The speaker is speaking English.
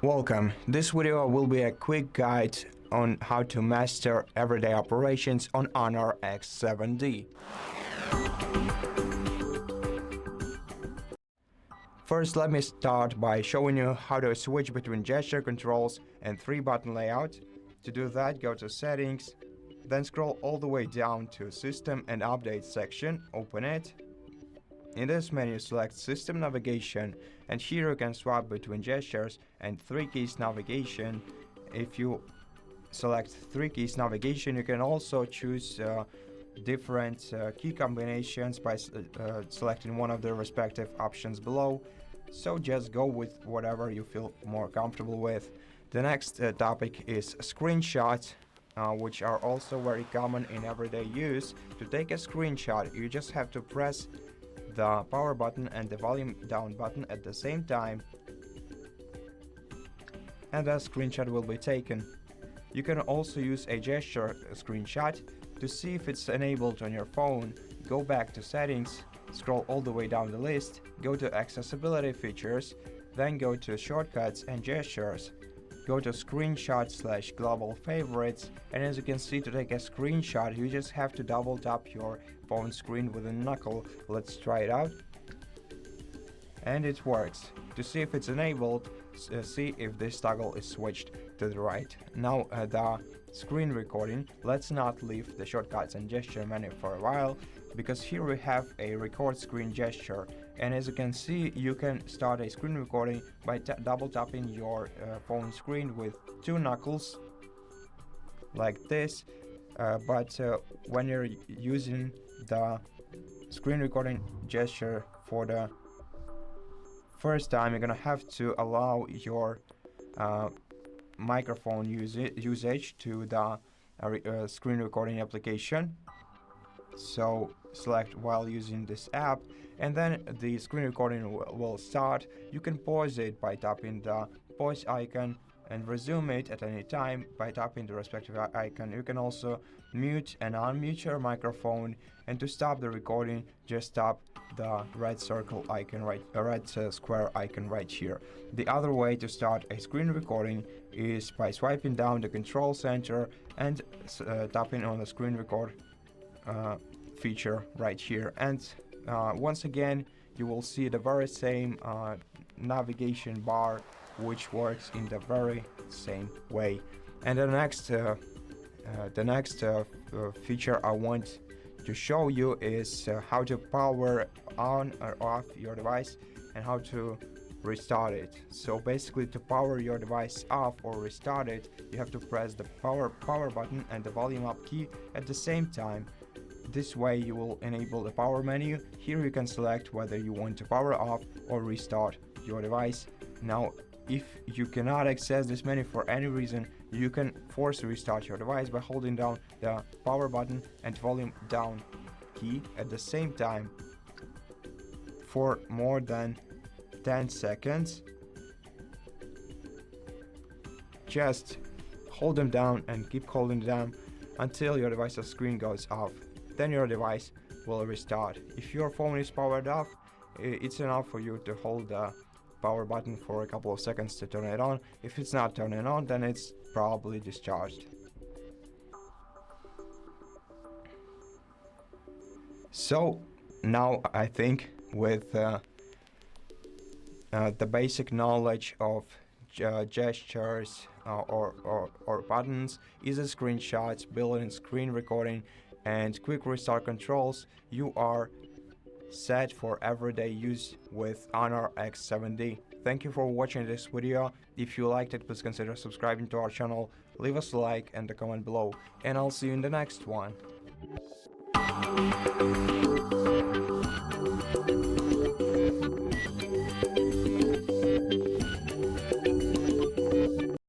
Welcome. This video will be a quick guide on how to master everyday operations on HONOR X7d. First, let me start by showing you how to switch between gesture controls and 3-button layout. To do that, go to Settings, then scroll all the way down to System and Update section, open it. In this menu, select System Navigation, and here you can swap between gestures and 3 keys navigation. If you select 3 keys navigation, you can also choose different key combinations by selecting one of the respective options below. So just go with whatever you feel more comfortable with. The next topic is screenshots, which are also very common in everyday use. To take a screenshot, you just have to press the power button and the volume down button at the same time, and a screenshot will be taken. You can also use a gesture screenshot. To see if it's enabled on your phone, go back to Settings, scroll all the way down the list, go to Accessibility Features, then go to Shortcuts and Gestures. Go to Screenshot/Global Favorites, and as you can see, to take a screenshot, you just have to double tap your phone screen with a knuckle. Let's try it out. And it works. To see if it's enabled, see if this toggle is switched to the right. Now the screen recording, let's not leave the shortcuts and gesture menu for a while, because here we have a record screen gesture, and as you can see, you can start a screen recording by double tapping your phone screen with 2 knuckles like this, but when you're using the screen recording gesture for the first time, you're gonna have to allow your microphone usage to the screen recording application. So select while using this app, and then the screen recording will start. You can pause it by tapping the pause icon and resume it at any time by tapping the respective icon. You can also mute and unmute your microphone, and to stop the recording, just tap the red circle icon red square icon right here. The other way to start a screen recording is by swiping down the control center and tapping on the screen record feature right here, and once again you will see the very same navigation bar, which works in the very same way. And the next feature I want to show you is how to power on or off your device and how to restart it. So basically, to power your device off or restart it, you have to press the power button and the volume up key at the same time. This way you will enable the power menu. Here you can select whether you want to power off or restart your device. Now, if you cannot access this menu for any reason, you can force restart your device by holding down the power button and volume down key at the same time for more than 10 seconds. Just hold them down and keep holding them until your device's screen goes off. Then your device will restart. If your phone is powered off, it's enough for you to hold the power button for a couple of seconds to turn it on. If it's not turning on, then it's probably discharged. So now I think with the basic knowledge of gestures or buttons, easy screenshots, built-in screen recording, and quick restart controls, you are set for everyday use with HONOR X7d. Thank you for watching this video. If you liked it, please consider subscribing to our channel, leave us a like and a comment below, and I'll see you in the next one.